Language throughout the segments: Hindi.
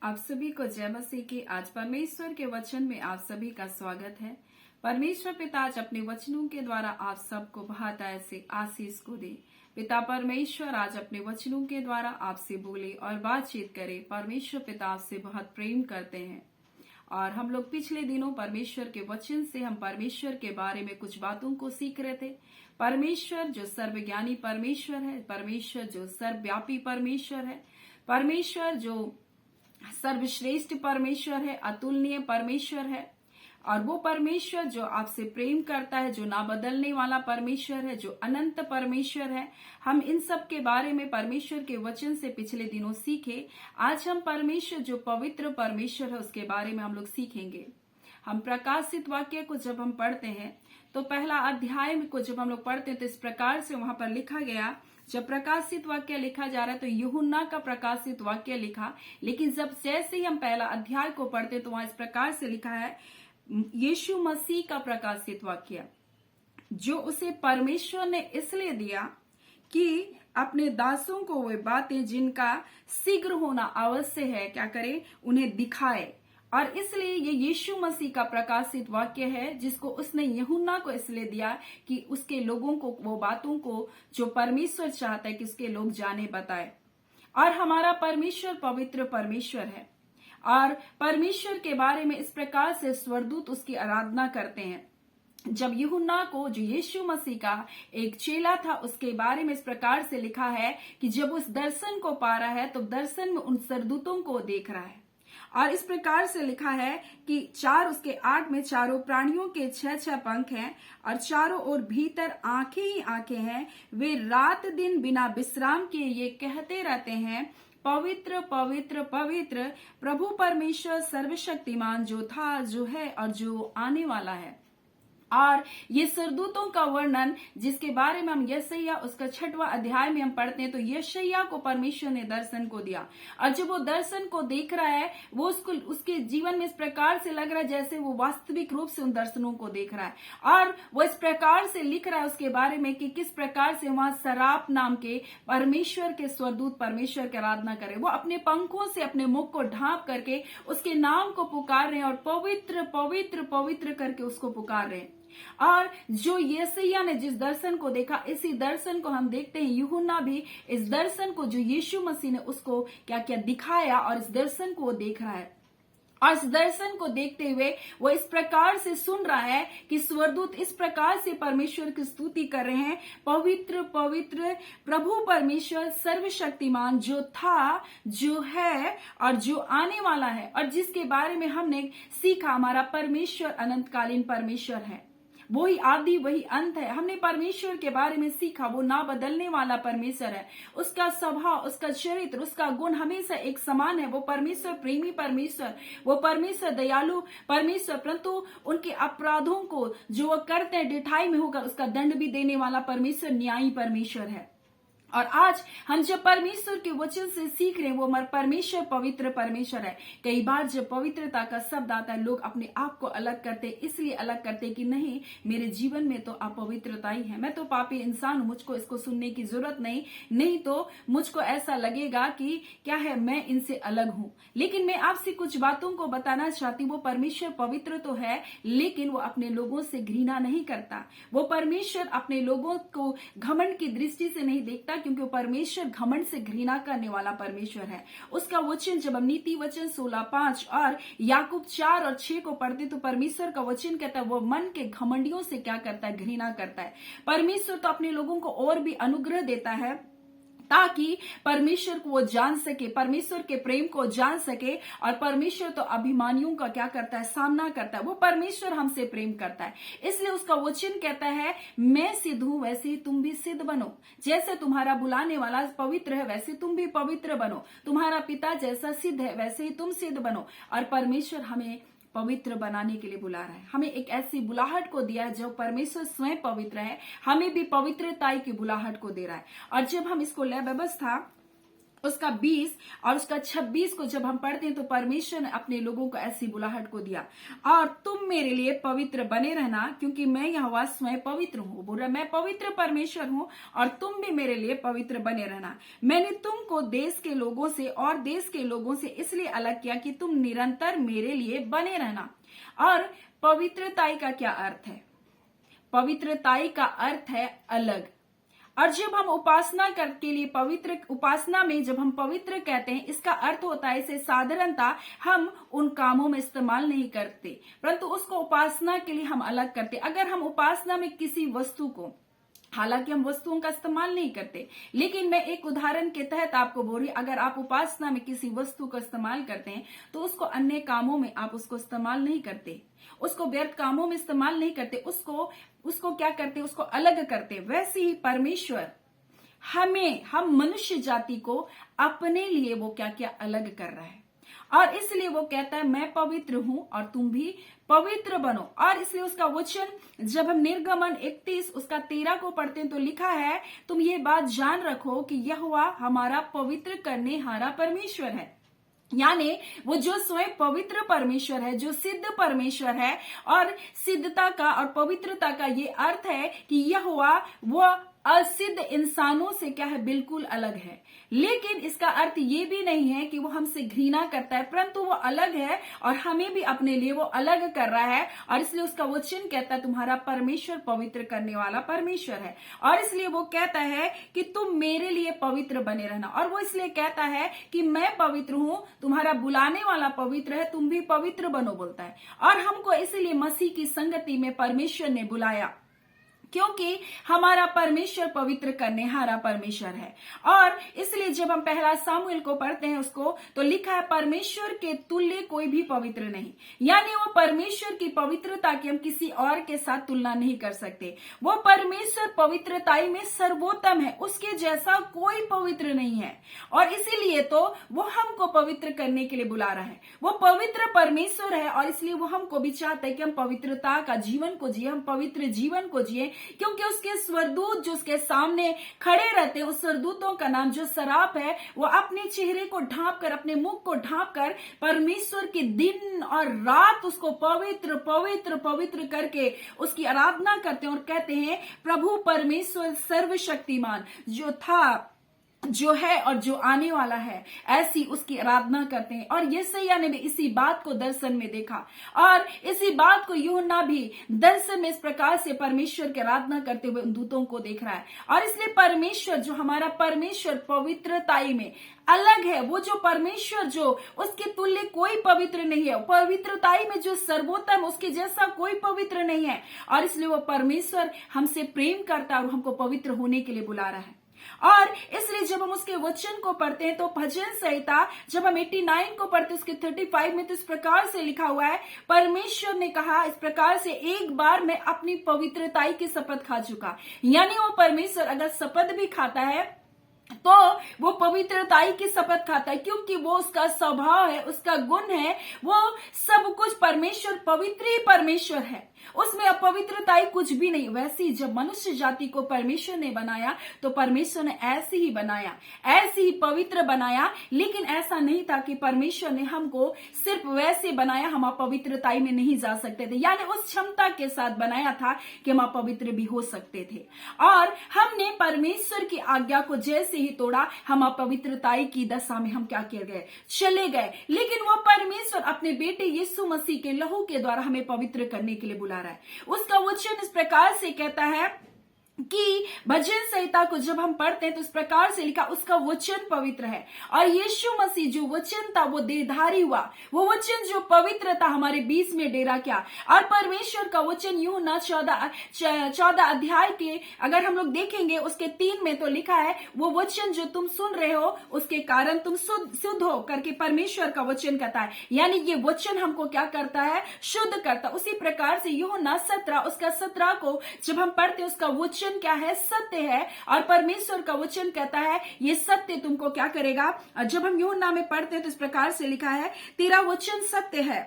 आप सभी को जय मसीह की। आज परमेश्वर के वचन में आप सभी का स्वागत है। परमेश्वर पिता आज अपने वचनों के द्वारा आप सबको बहुत ऐसे आशीष को दे। पिता परमेश्वर आज अपने वचनों के द्वारा आपसे बोले और बातचीत करे। परमेश्वर पिता आपसे बहुत प्रेम करते हैं और हम लोग पिछले दिनों परमेश्वर के वचन से हम परमेश्वर के बारे में कुछ बातों को सीख रहे थे। परमेश्वर जो सर्वज्ञानी परमेश्वर है, परमेश्वर जो सर्वव्यापी परमेश्वर है, परमेश्वर जो सर्वश्रेष्ठ परमेश्वर है, अतुलनीय परमेश्वर है और वो परमेश्वर जो आपसे प्रेम करता है, जो ना बदलने वाला परमेश्वर है, जो अनंत परमेश्वर है। हम इन सब के बारे में परमेश्वर के वचन से पिछले दिनों सीखे। आज हम परमेश्वर जो पवित्र परमेश्वर है उसके बारे में हम लोग सीखेंगे। हम प्रकाशित वाक्य को जब हम पढ़ते हैं तो पहला अध्याय को जब हम लोग पढ़ते हैं तो इस प्रकार से वहां पर लिखा गया। जब प्रकाशित वाक्य लिखा जा रहा है तो यूहन्ना का प्रकाशित वाक्य लिखा, लेकिन जब जैसे ही हम पहला अध्याय को पढ़ते तो वहां इस प्रकार से लिखा है यीशु मसीह का प्रकाशित वाक्य, जो उसे परमेश्वर ने इसलिए दिया कि अपने दासों को वे बातें जिनका शीघ्र होना आवश्यक है क्या करे, उन्हें दिखाए। और इसलिए ये यीशु मसीह का प्रकाशित वाक्य है जिसको उसने यूहन्ना को इसलिए दिया कि उसके लोगों को वो बातों को जो परमेश्वर चाहता है कि उसके लोग जाने बताए। और हमारा परमेश्वर पवित्र परमेश्वर है और परमेश्वर के बारे में इस प्रकार से स्वर्गदूत उसकी आराधना करते हैं। जब यूहन्ना को जो यीशु मसीह का एक चेला था उसके बारे में इस प्रकार से लिखा है कि जब उस दर्शन को पा रहा है तो दर्शन में उन स्वर्गदूतों को देख रहा है। और इस प्रकार से लिखा है कि उसके 8 में चारों प्राणियों के 6 पंख हैं और चारों ओर भीतर आंखें ही आंखें हैं। वे रात दिन बिना विश्राम के ये कहते रहते हैं, पवित्र पवित्र पवित्र प्रभु परमेश्वर सर्वशक्तिमान, जो था, जो है और जो आने वाला है। और ये स्वर्गदूतों का वर्णन जिसके बारे में हम यशायाह उसका 6वां अध्याय में हम पढ़ते हैं तो यशायाह को परमेश्वर ने दर्शन को दिया और जब वो दर्शन को देख रहा है वो उसके जीवन में इस प्रकार से लग रहा है जैसे वो वास्तविक रूप से उन दर्शनों को देख रहा है। और वो इस प्रकार से लिख रहा है उसके बारे में कि किस प्रकार से वहां सराप नाम के परमेश्वर के स्वर्गदूत परमेश्वर की आराधना करे। वो अपने पंखों से अपने मुख को ढांप करके उसके नाम को पुकार रहे हैं और पवित्र पवित्र पवित्र करके उसको पुकार रहे हैं। और जो यशायाह ने जिस दर्शन को देखा, इसी दर्शन को हम देखते हैं यूहन्ना भी इस दर्शन को जो यीशु मसीह ने उसको क्या क्या दिखाया और इस दर्शन को वो देख रहा है। और इस दर्शन को देखते हुए वो इस प्रकार से सुन रहा है कि स्वर्गदूत इस प्रकार से परमेश्वर की स्तुति कर रहे हैं, पवित्र पवित्र प्रभु परमेश्वर सर्वशक्तिमान, जो था, जो है और जो आने वाला है। और जिसके बारे में हमने सीखा हमारा परमेश्वर अनंतकालीन परमेश्वर है, वही आदि वही अंत है। हमने परमेश्वर के बारे में सीखा वो ना बदलने वाला परमेश्वर है। उसका स्वभाव, उसका चरित्र, उसका गुण हमेशा एक समान है। वो परमेश्वर प्रेमी परमेश्वर, वो परमेश्वर दयालु परमेश्वर, परंतु उनके अपराधों को जो वो करते हैं डिठाई में होकर उसका दंड भी देने वाला परमेश्वर न्यायी परमेश्वर है। और आज हम जब परमेश्वर के वचन से सीख रहे हैं वो हमारा परमेश्वर पवित्र परमेश्वर है। कई बार जब पवित्रता का शब्द आता है लोग अपने आप को अलग करते, इसलिए अलग करते कि नहीं, मेरे जीवन में तो अपवित्रता ही है, मैं तो पापी इंसान हूं, मुझको इसको सुनने की जरूरत नहीं तो मुझको ऐसा लगेगा कि क्या है, मैं इनसे अलग हूं। लेकिन मैं आपसे कुछ बातों को बताना चाहती हूँ। वो परमेश्वर पवित्र तो है लेकिन वो अपने लोगों से घृणा नहीं करता। वो परमेश्वर अपने लोगों को घमंड की दृष्टि से नहीं देखता, क्योंकि परमेश्वर घमंड से घृणा करने वाला परमेश्वर है। उसका वचन जब हम नीति वचन 16:5 और याकूब 4 और 6 को पढ़ते तो परमेश्वर का वचन कहता है वो मन के घमंडियों से क्या करता है, घृणा करता है। परमेश्वर तो अपने लोगों को और भी अनुग्रह देता है ताकि परमेश्वर को वो जान सके, परमेश्वर के प्रेम को जान सके। और परमेश्वर तो अभिमानियों का क्या करता है, सामना करता है। वो परमेश्वर हमसे प्रेम करता है, इसलिए उसका वचन कहता है मैं सिद्ध हूं वैसे ही तुम भी सिद्ध बनो। जैसे तुम्हारा बुलाने वाला पवित्र है वैसे तुम भी पवित्र बनो। तुम्हारा पिता जैसा सिद्ध है वैसे ही तुम सिद्ध बनो। और परमेश्वर हमें पवित्र बनाने के लिए बुला रहा है। हमें एक ऐसी बुलाहट को दिया है जो परमेश्वर स्वयं पवित्र है, हमें भी पवित्रता की बुलाहट को दे रहा है। और जब हम इसको लय व्यवस्था उसका 20 और उसका 26 को जब हम पढ़ते हैं तो परमेश्वर ने अपने लोगों को ऐसी बुलाहट को दिया, और तुम मेरे लिए पवित्र बने रहना क्योंकि मैं यहोवा स्वयं पवित्र हूं। बोल रहा मैं पवित्र परमेश्वर हूं और तुम भी मेरे लिए पवित्र बने रहना। मैंने तुमको देश के लोगों से और देश के लोगों से इसलिए अलग किया कि तुम निरंतर मेरे लिए बने रहना। और पवित्रताई का क्या अर्थ है? पवित्रताई का अर्थ है अलग। और जब हम उपासना के लिए पवित्र, उपासना में जब हम पवित्र कहते हैं, इसका अर्थ होता है इसे साधारणता हम उन कामों में इस्तेमाल नहीं करते, परंतु उसको उपासना के लिए हम अलग करते। अगर हम उपासना में किसी वस्तु को, हालांकि हम वस्तुओं का इस्तेमाल नहीं करते, लेकिन मैं एक उदाहरण के तहत आपको बोल रही, अगर आप उपासना में किसी वस्तु का इस्तेमाल करते हैं तो उसको अन्य कामों में आप उसको इस्तेमाल नहीं करते, उसको व्यर्थ कामों में इस्तेमाल नहीं करते, उसको क्या करते, उसको अलग करते। वैसे ही परमेश्वर हम मनुष्य जाति को अपने लिए वो क्या क्या अलग कर रहा है, और इसलिए वो कहता है मैं पवित्र हूं और तुम भी पवित्र बनो। और इसलिए उसका वचन जब हम निर्गमन 31 उसका 13 को पढ़ते हैं तो लिखा है, तुम ये बात जान रखो कि यहोवा हमारा पवित्र करने हारा परमेश्वर है। यानी वो जो स्वयं पवित्र परमेश्वर है, जो सिद्ध परमेश्वर है, और सिद्धता का और पवित्रता का ये अर्थ है कि यहोवा वो असिद्ध इंसानों से क्या है, बिल्कुल अलग है। लेकिन इसका अर्थ ये भी नहीं है कि वो हमसे घृणा करता है, परंतु वो अलग है और हमें भी अपने लिए वो अलग कर रहा है। और इसलिए उसका वचन कहता है तुम्हारा परमेश्वर पवित्र करने वाला परमेश्वर है, और इसलिए वो कहता है कि तुम मेरे लिए पवित्र बने रहना। और वो इसलिए कहता है कि मैं पवित्र हूं, तुम्हारा बुलाने वाला पवित्र है, तुम भी पवित्र बनो बोलता है। और हमको इसलिए मसीह की संगति में परमेश्वर ने बुलाया, क्योंकि हमारा परमेश्वर पवित्र करने हारा परमेश्वर है। और इसलिए जब हम पहला सामुएल को पढ़ते हैं उसको, तो लिखा है परमेश्वर के तुल्य कोई भी पवित्र नहीं। यानी वो परमेश्वर की पवित्रता की हम किसी और के साथ तुलना नहीं कर सकते। वो परमेश्वर पवित्रताई में सर्वोत्तम है, उसके जैसा कोई पवित्र नहीं है। और इसीलिए तो वो हमको पवित्र करने के लिए बुला रहा है। वो पवित्र परमेश्वर है और इसलिए वो हमको भी चाहता है कि हम पवित्रता का जीवन को जिए, हम पवित्र जीवन को जिए, क्योंकि उसके स्वरदूत जो उसके सामने खड़े रहते हैं, उस स्वरदूतों का नाम जो सराप है, वो अपने चेहरे को ढांप कर, अपने मुख को ढांप कर परमेश्वर के दिन और रात उसको पवित्र पवित्र पवित्र करके उसकी आराधना करते हैं और कहते हैं प्रभु परमेश्वर सर्वशक्तिमान जो था, जो है और जो आने वाला है, ऐसी उसकी आराधना करते हैं। और यशायाह ने भी इसी बात को दर्शन में देखा, और इसी बात को यूहन्ना भी दर्शन में इस प्रकार से परमेश्वर की आराधना करते हुए दूतों को देख रहा है। और इसलिए परमेश्वर, जो हमारा परमेश्वर पवित्रताई में अलग है, वो जो परमेश्वर जो उसके तुल्य कोई पवित्र नहीं है, पवित्रताई में जो सर्वोत्तम, उसके जैसा कोई पवित्र नहीं है। और इसलिए वो परमेश्वर हमसे प्रेम करता है और हमको पवित्र होने के लिए बुला रहा है। और इसलिए जब हम उसके वचन को पढ़ते हैं तो भजन संहिता जब हम 89 को पढ़ते हैं उसके 35 में तो इस प्रकार से लिखा हुआ है, परमेश्वर ने कहा इस प्रकार से, एक बार मैं अपनी पवित्रताई की शपथ खा चुका। यानी वो परमेश्वर अगर शपथ भी खाता है तो वो पवित्रताई की शपथ खाता है, क्योंकि वो उसका स्वभाव है, उसका गुण है, वो सब कुछ परमेश्वर पवित्र ही परमेश्वर है, उसमें अपवित्रताई कुछ भी नहीं। वैसे ही जब मनुष्य जाति को परमेश्वर ने बनाया तो परमेश्वर ने ऐसे ही बनाया, ऐसे ही पवित्र बनाया। लेकिन ऐसा नहीं था कि परमेश्वर ने हमको सिर्फ वैसे बनाया, हम अपवित्रताई में नहीं जा सकते थे। यानी उस क्षमता के साथ बनाया था कि हम अपवित्र भी हो सकते थे। और हमने परमेश्वर की आज्ञा को जैसे ही तोड़ा, हम अपवित्रताई की दशा में हम क्या किए गए, चले गए। लेकिन वो परमेश्वर अपने बेटे यीशु मसीह के लहू के द्वारा हमें पवित्र करने के लिए बुला रहा है। उसका वचन इस प्रकार से कहता है कि भजन संहिता को जब हम पढ़ते हैं तो इस प्रकार से लिखा, उसका वचन पवित्र है। और यीशु मसीह जो वचन था वो देहधारी हुआ, वो वचन जो पवित्र था हमारे बीच में डेरा किया। और परमेश्वर का वचन यूहन्ना 14 अध्याय के अगर हम लोग देखेंगे उसके 3 में तो लिखा है, वो वचन जो तुम सुन रहे हो उसके कारण तुम शुद्ध हो करके परमेश्वर का वचन कहता है। यानी ये वचन हमको क्या करता है, शुद्ध करता। उसी प्रकार से यूहन्ना 17 उसका 17 को जब हम पढ़ते उसका वचन क्या है, सत्य है। और परमेश्वर का वचन कहता है ये सत्य तुमको क्या करेगा। जब हम यूहन्ना में पढ़ते हैं तो इस प्रकार से लिखा है, तेरा वचन सत्य है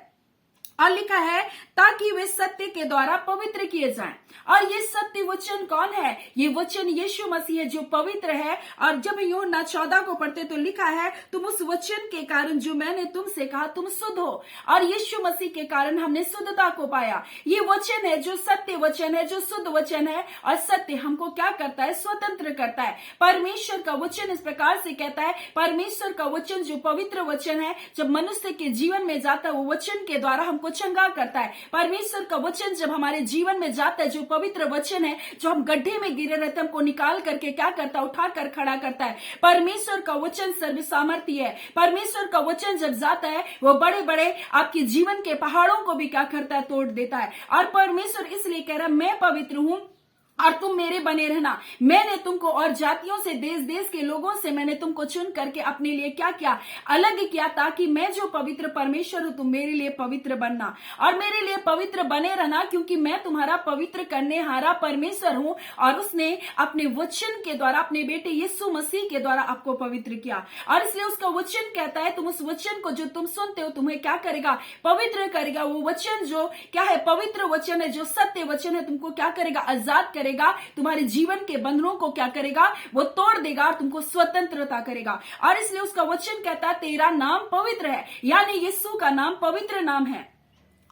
और लिखा है ताकि वे सत्य के द्वारा पवित्र किए जाएं। और ये सत्य वचन कौन है? ये वचन यीशु मसीह है जो पवित्र है। और जब यूहन्ना 14 को पढ़ते तो लिखा है तुम उस वचन के कारण जो मैंने तुमसे कहा तुम शुद्ध हो। और यीशु मसीह के कारण हमने शुद्धता को पाया। ये वचन है जो सत्य वचन है, जो शुद्ध वचन है। और सत्य हमको क्या करता है? स्वतंत्र करता है। परमेश्वर का वचन इस प्रकार से कहता है, परमेश्वर का वचन जो पवित्र वचन है जब मनुष्य के जीवन में जाता है वो वचन के द्वारा हमको चंगा करता है। परमेश्वर का वचन जब हमारे जीवन में जाता है, जो पवित्र वचन है, जो हम गड्ढे में गिरे रहते हैं हमको निकाल करके क्या करता है? उठा कर खड़ा करता है। परमेश्वर का वचन सर्व सामर्थ्य है। परमेश्वर का वचन जब जाता है वो बड़े बड़े आपके जीवन के पहाड़ों को भी क्या करता है? तोड़ देता है। और परमेश्वर इसलिए कह रहा है मैं पवित्र हूं और तुम मेरे बने रहना। मैंने तुमको और जातियों से, देश देश के लोगों से मैंने तुमको चुन करके अपने लिए क्या किया? अलग किया, ताकि मैं जो पवित्र परमेश्वर हूं तुम मेरे लिए पवित्र बनना और मेरे लिए पवित्र बने रहना, क्योंकि मैं तुम्हारा पवित्र करने हारा परमेश्वर हूं। और उसने अपने वचन के द्वारा, अपने बेटे यीशु मसीह के द्वारा आपको पवित्र किया। और इसलिए उसका वचन कहता है तुम उस वचन को जो तुम सुनते हो तुम्हें क्या करेगा? पवित्र करेगा। वो वचन जो क्या है? पवित्र वचन है, जो सत्य वचन है, तुमको क्या करेगा? आजाद करेगा। तुम्हारे जीवन के बंधनों को क्या करेगा? वो तोड़ देगा और तुमको स्वतंत्रता करेगा। और इसलिए उसका वचन कहता है तेरा नाम पवित्र है, यानी यीशु का नाम पवित्र नाम है।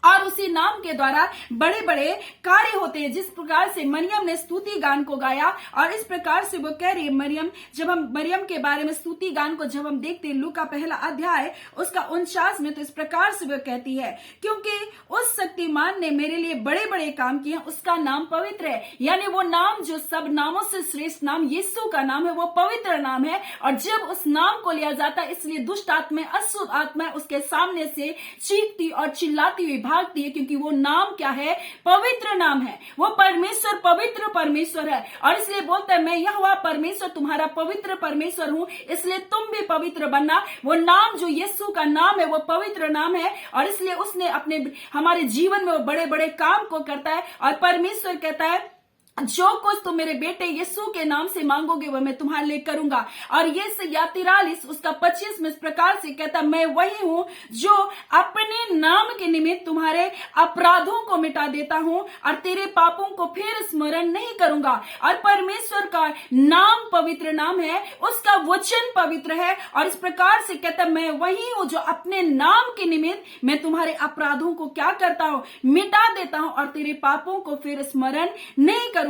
और उसी नाम के द्वारा बड़े बड़े कार्य होते हैं। जिस प्रकार से मरियम ने स्तुति गान को गाया और इस प्रकार से वो कह रही है मरियम, जब हम मरियम के बारे में स्तुति गान को जब हम देखते हैं लूका पहला अध्याय उसका 49 में, तो इस प्रकार से वो कहती है क्योंकि उस शक्तिमान ने मेरे लिए बड़े बड़े काम किए, उसका नाम पवित्र है। यानी वो नाम जो सब नामों से श्रेष्ठ नाम यीशु का नाम है, वो पवित्र नाम है। और जब उस नाम को लिया जाता है इसलिए दुष्ट आत्मा, अशुद्ध आत्मा उसके सामने से चीखती और चिल्लाती हुई भागती है, क्योंकि वो नाम क्या है? पवित्र नाम है। वो परमेश्वर पवित्र परमेश्वर है। और इसलिए बोलता है मैं यहोवा परमेश्वर तुम्हारा पवित्र परमेश्वर हूं, इसलिए तुम भी पवित्र बनना। वो नाम जो यीशु का नाम है वो पवित्र नाम है। और इसलिए उसने अपने हमारे जीवन में वो बड़े बड़े काम को करता है। और परमेश्वर कहता है जो कुछ तुम मेरे बेटे यीशु के नाम से मांगोगे वह मैं तुम्हारे लिए करूंगा। और ये से 43 उसका 25 में इस प्रकार से कहता मैं वही हूं जो अपने नाम के निमित्त तुम्हारे अपराधों को मिटा देता हूं और तेरे पापों को फिर स्मरण नहीं करूंगा। और परमेश्वर का नाम पवित्र नाम है, उसका वचन पवित्र है। और इस प्रकार से कहता मैं वही हूं जो अपने नाम के निमित्त मैं तुम्हारे अपराधों को क्या करता हूं? मिटा देता हूं और तेरे पापों को फिर स्मरण नहीं करूंगा।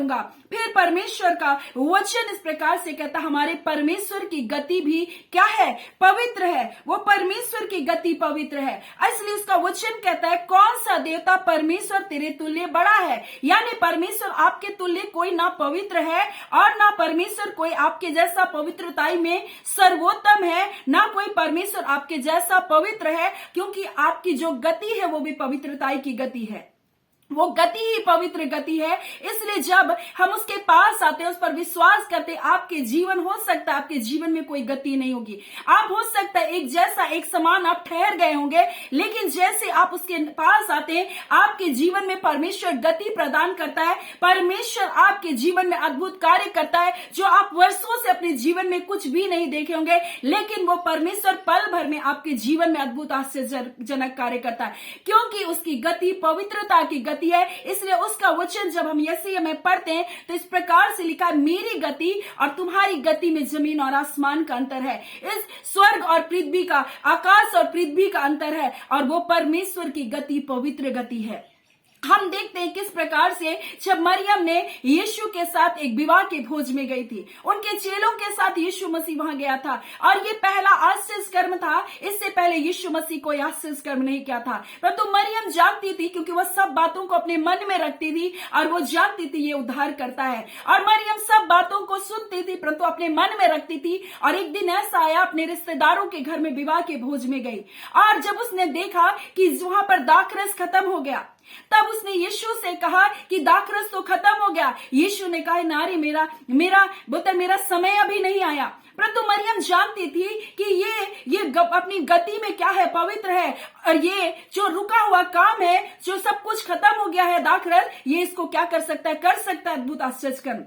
फिर परमेश्वर का वचन इस प्रकार से कहता हमारे परमेश्वर की गति भी क्या है? पवित्र है। वो परमेश्वर की गति पवित्र है। इसलिए उसका वचन कहता है कौन सा देवता परमेश्वर तेरे तुल्य बड़ा है। यानी परमेश्वर आपके तुल्य कोई ना पवित्र है और ना परमेश्वर कोई आपके जैसा पवित्रताई में सर्वोत्तम है, ना कोई परमेश्वर आपके जैसा पवित्र है, क्योंकि आपकी जो गति है वो भी पवित्रताई की गति है। वो गति ही पवित्र गति है। इसलिए जब हम उसके पास आते हैं, उस पर विश्वास करते, आपके जीवन हो सकता है आपके जीवन में कोई गति नहीं होगी। आप हो सकता है एक जैसा एक समान आप ठहर गए होंगे, लेकिन जैसे आप उसके पास आते हैं आपके जीवन में परमेश्वर गति प्रदान करता है। परमेश्वर आपके जीवन में अद्भुत कार्य करता है जो आप वर्षों से अपने जीवन में कुछ भी नहीं देखे होंगे, लेकिन वो परमेश्वर पल भर में आपके जीवन में अद्भुत आश्चर्यजनक कार्य करता है, क्योंकि उसकी गति पवित्रता की गति है। इसलिए उसका वचन जब हम यशायाह में पढ़ते हैं तो इस प्रकार से लिखा है मेरी गति और तुम्हारी गति में जमीन और आसमान का अंतर है, इस स्वर्ग और पृथ्वी का, आकाश और पृथ्वी का अंतर है। और वो परमेश्वर की गति पवित्र गति है। हम देखते हैं किस प्रकार से जब मरियम ने यीशु के साथ एक विवाह के भोज में गई थी, उनके चेलों के साथ यीशु मसीह वहां गया था और ये पहला आश्चर्य कर्म था। इससे पहले यीशु मसीह कोई आश्चर्य कर्म नहीं किया था, परंतु मरियम जानती थी, क्योंकि वह सब बातों को अपने मन में रखती थी और वो जानती थी ये उद्धार करता है। और मरियम सब बातों को सुनती थी परंतु अपने मन में रखती थी। और एक दिन ऐसा आया, अपने रिश्तेदारों के घर में विवाह के भोज में गई और जब उसने देखा कि वहां पर दाखरस खत्म हो गया, तब उसने यीशु से कहा कि दाखरस तो खत्म हो गया। यीशु ने कहा नारी मेरा समय अभी नहीं आया। परंतु मरियम जानती थी कि ये अपनी गति में क्या है? पवित्र है। और ये जो रुका हुआ काम है, जो सब कुछ खत्म हो गया है दाखरस, ये इसको क्या कर सकता है? कर सकता है अद्भुत आश्चर्य कर्म।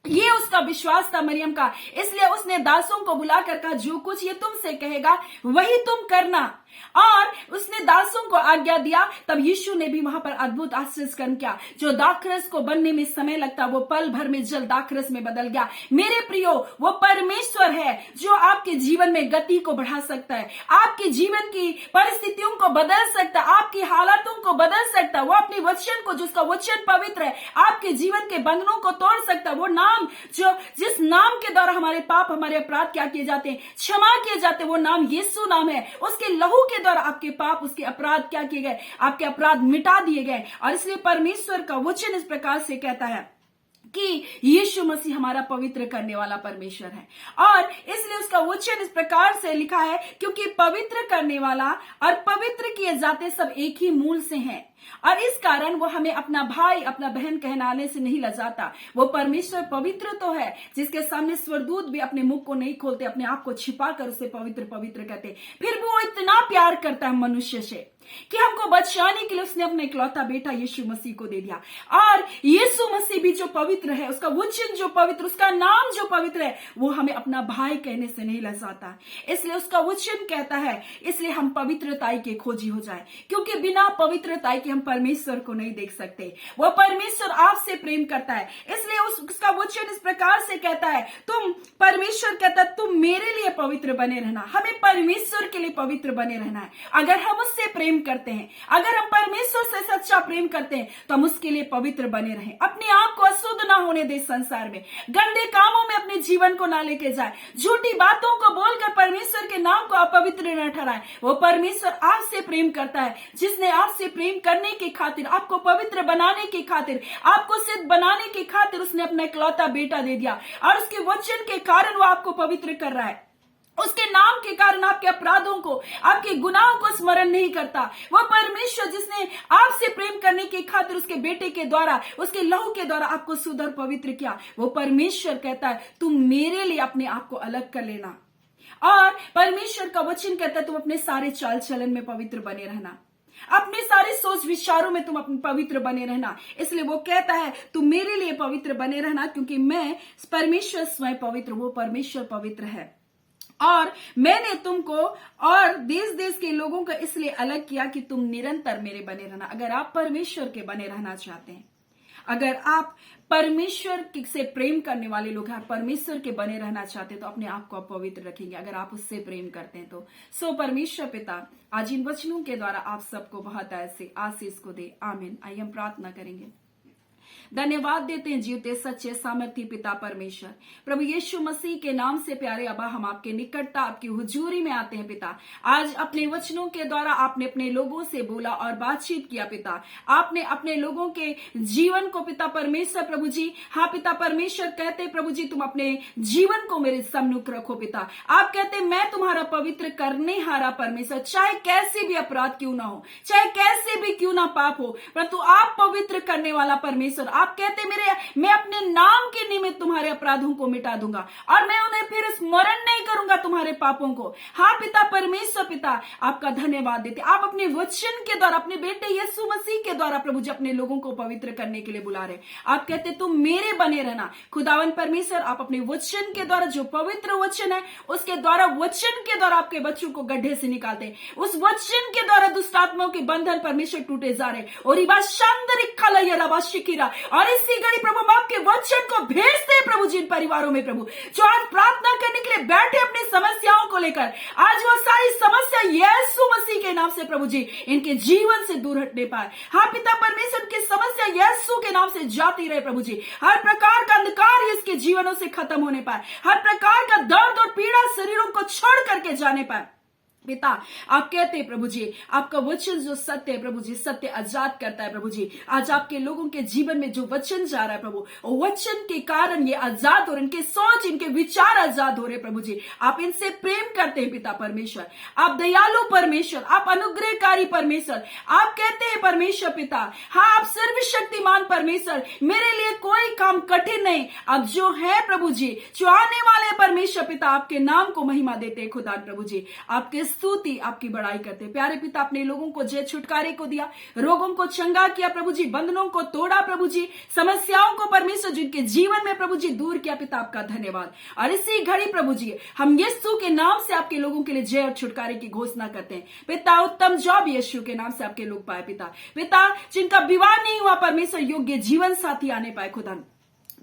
ये उसका विश्वास था मरियम का। इसलिए उसने दासों को बुलाकर कहा जो कुछ ये तुमसे कहेगा वही तुम करना। और उसने दासों को आज्ञा दिया, तब यीशु ने भी वहां पर अद्भुत आश्चर्य कर्म किया। जो दाखरस को बनने में समय लगता वो पल भर में जल दाखरस में बदल गया। मेरे प्रियो, वो परमेश्वर है जो आपके जीवन में गति को बढ़ा सकता है, आपके जीवन की परिस्थितियों को बदल सकता है, आपकी हालातों को बदल सकता है। वो अपने वचन को, जिसका वचन पवित्र है, आपके जीवन के बंधनों को तोड़ सकता है। वो नाम जो जिस नाम के द्वारा हमारे पाप, हमारे अपराध क्या किए जाते हैं, क्षमा किए जाते हैं, वो नाम यीशु नाम है। उसके लहू के द्वारा आपके पाप, उसके अपराध क्या किए गए, आपके अपराध मिटा दिए गए। और इसलिए परमेश्वर का वचन इस प्रकार से कहता है कि यीशु मसीह हमारा पवित्र करने वाला परमेश्वर है। और इसलिए उसका वचन इस प्रकार से लिखा है, क्योंकि पवित्र करने वाला और पवित्र किए जाते सब एक ही मूल से हैं, और इस कारण वो हमें अपना भाई, अपना बहन कहलाने से नहीं लजाता। वो परमेश्वर पवित्र तो है, जिसके सामने स्वर्गदूत भी अपने मुख को नहीं खोलते, अपने आप को छिपा कर उसे पवित्र पवित्र कहते। फिर भी वो इतना प्यार करता है मनुष्य से कि हमको बचाने के लिए उसने अपने इकलौता बेटा यीशु मसीह को दे दिया। और यीशु मसीह भी जो पवित्र है, उसका वचन जो पवित्र, उसका नाम जो पवित्र है, वो हमें अपना भाई कहने से नहीं लजाता। इसलिए उसका वचन कहता है, इसलिए हम पवित्रताई के खोजी हो जाए, क्योंकि बिना पवित्रताई के हम परमेश्वर को नहीं देख सकते। वो परमेश्वर आपसे प्रेम करता है, इसलिए उसका वचन इस प्रकार से कहता है, तुम, परमेश्वर कहता है, तुम मेरे लिए पवित्र बने रहना। हमें परमेश्वर के लिए पवित्र बने रहना है। अगर हम उससे प्रेम करते हैं, अगर हम परमेश्वर से सच्चा प्रेम करते हैं, तो हम उसके लिए पवित्र बने रहें। अपने आप को अशुद्ध ना होने दे, संसार में गंदे कामों में अपने जीवन को ना लेके जाए, झूठी बातों को बोलकर परमेश्वर के नाम को अपवित्र न ठहराए। वो परमेश्वर आपसे प्रेम करता है, जिसने आपसे प्रेम करने के खातिर, आपको पवित्र बनाने के खातिर, आपको सिद्ध बनाने के खातिर उसने अपना इकलौता बेटा दे दिया। और उसके वचन के कारण वो आपको पवित्र कर रहा है। उसके नाम के कारण आपके अपराधों को, आपके गुनाहों को स्मरण नहीं करता। वो परमेश्वर जिसने आपसे प्रेम करने के खातिर उसके बेटे के द्वारा, उसके लहू के द्वारा आपको शुद्ध और पवित्र किया, वो परमेश्वर कहता है, तुम मेरे लिए अपने आप को अलग कर लेना। और परमेश्वर का वचन कहता है, तुम अपने सारे चाल चलन में पवित्र बने रहना, अपने सारे सोच विचारों में तुम अपने पवित्र बने रहना। इसलिए वो कहता है, तुम मेरे लिए पवित्र बने रहना, क्योंकि मैं परमेश्वर स्वयं पवित्र, वो परमेश्वर पवित्र है। और मैंने तुमको और देश देश के लोगों को इसलिए अलग किया कि तुम निरंतर मेरे बने रहना। अगर आप परमेश्वर के बने रहना चाहते हैं, अगर आप परमेश्वर से प्रेम करने वाले लोग हैं, परमेश्वर के बने रहना चाहते हैं, तो अपने आप को पवित्र रखेंगे। अगर आप उससे प्रेम करते हैं तो सो परमेश्वर पिता आज इन वचनों के द्वारा आप सबको बहुत ऐसे आशीष को दे। आमीन। आइए हम प्रार्थना करेंगे। धन्यवाद देते हैं जीवते सच्चे सामर्थी पिता परमेश्वर, प्रभु यीशु मसीह के नाम से प्यारे अब्बा, हम आपके निकटता, आपकी हुजूरी में आते हैं पिता। आज अपने वचनों के द्वारा आपने अपने लोगों से बोला और बातचीत किया पिता। आपने अपने लोगों के जीवन को पिता परमेश्वर, प्रभु जी, हाँ पिता परमेश्वर, कहते प्रभु जी, तुम अपने जीवन को मेरे सम्मुख रखो पिता। आप कहते मैं तुम्हारा पवित्र करने हारा परमेश्वर, चाहे कैसे भी अपराध क्यों ना हो, चाहे कैसे भी क्यों ना पाप हो, परंतु आप पवित्र करने वाला परमेश्वर। आप कहते मैं अपने नाम के निमित्त तुम्हारे अपराधों को मिटा दूंगा और मैं उन्हें फिर स्मरण नहीं करूंगा तुम्हारे पापों को। हाँ पिता परमेश्वर पिता, आपका धन्यवाद देते। आप अपने वचन के द्वारा, अपने बेटे यीशु मसीह के द्वारा प्रभु जी अपने लोगों को पवित्र करने के लिए बुला रहे। आप कहते तुम मेरे बने रहना। खुदावन परमेश्वर, आप अपने वचन के द्वारा, जो पवित्र वचन है उसके द्वारा, वचन के द्वारा आपके बच्चों को गड्ढे से निकालते। उस वचन के द्वारा दुष्ट आत्माओं के बंधन परमेश्वर टूटे जा रहे। और और इसी घड़ी प्रभु हम आपके वचन को भेजते हैं प्रभु जी इन परिवारों में, प्रभु जो आज प्रार्थना करने के लिए बैठे अपनी समस्याओं को लेकर, आज वो सारी समस्या यीशु मसीह के नाम से प्रभु जी इनके जीवन से दूर हटने पाए। हाँ पिता परमेश्वर की समस्या यीशु के नाम से जाती रहे प्रभु जी। हर प्रकार का अंधकार इसके जीवनों से खत्म होने पाए, हर प्रकार का दर्द और पीड़ा शरीरों को छोड़ करके जाने पाए पिता। आप कहते हैं प्रभु जी, आपका वचन जो सत्य है प्रभु जी, सत्य आजाद करता है प्रभु जी। आज आपके लोगों के जीवन में जो वचन जा रहा है प्रभु, वचन के कारण ये आजाद हो रहे, इनके सोच, इनके विचार आजाद हो रहे प्रभु जी। आप इनसे प्रेम करते हैं पिता परमेश्वर। आप दयालु परमेश्वर, आप अनुग्रहकारी परमेश्वर। आप कहते हैं परमेश्वर पिता, हाँ आप सर्वशक्तिमान परमेश्वर, मेरे लिए कोई काम कठिन नहीं। अब जो है प्रभु जी, जो आने वाले परमेश्वर पिता, आपके नाम को महिमा देते हैं खुदा प्रभु जी। आपके स्तुति, आपकी बड़ाई करते हैं। प्यारे पिता, अपने लोगों को जय छुटकारे को दिया, रोगों को चंगा किया प्रभु जी, बंधनों को तोड़ा प्रभु जी, समस्याओं को परमेश्वर जिनके जीवन में प्रभु जी दूर किया पिता, आपका धन्यवाद। और इसी घड़ी प्रभु जी हम यीशु के नाम से आपके लोगों के लिए जय और छुटकारे की घोषणा करते हैं पिता। उत्तम जॉब यीशु के नाम से आपके लोग पाए पिता। पिता, जिनका विवाह नहीं हुआ परमेश्वर योग्य जीवन साथी आने पाए खुदा।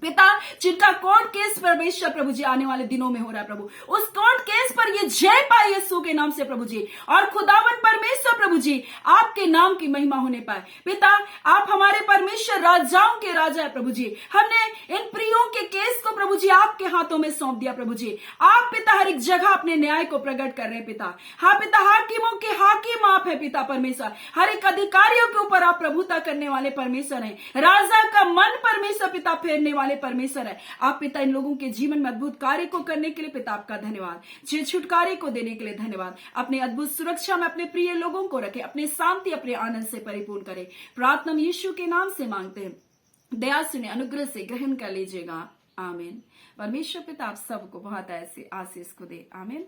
पिता, जिनका कोर्ट केस परमेश्वर प्रभु जी आने वाले दिनों में हो रहा है प्रभु, उस कोर्ट केस पर ये जय पाए यीशु के नाम से प्रभु जी। और खुदावन परमेश्वर प्रभु जी आपके नाम की महिमा होने पाए पिता। आप हमारे परमेश्वर राजाओं के राजा है प्रभु जी। हमने इन प्रियों के केस को प्रभु जी आपके हाथों में सौंप दिया प्रभु जी। आप पिता हर एक जगह अपने न्याय को प्रकट कर रहे हैं पिता। हाँ पिता, हाकिमों के हाकिम आप है पिता परमेश्वर। हर एक अधिकारियों के ऊपर आप प्रभुता करने वाले परमेश्वर हैं। राजा का मन परमेश्वर पिता फेरने वाले परमेश्वर है आप पिता। इन लोगों के जीवन में अद्भुत कार्य को करने के लिए पिता आपका धन्यवाद। जे छुटकारे को देने के लिए धन्यवाद। अपने अद्भुत सुरक्षा में अपने प्रिय लोगों को रखे, अपने शांति अपने आनंद से परिपूर्ण करे। प्रार्थना यीशु के नाम से मांगते हैं, दया सुने, अनुग्रह से ग्रहण कर लीजिएगा। आमीन। परमेश्वर पिता आप सबको बहुत ऐसे आशीष को दे। आमीन।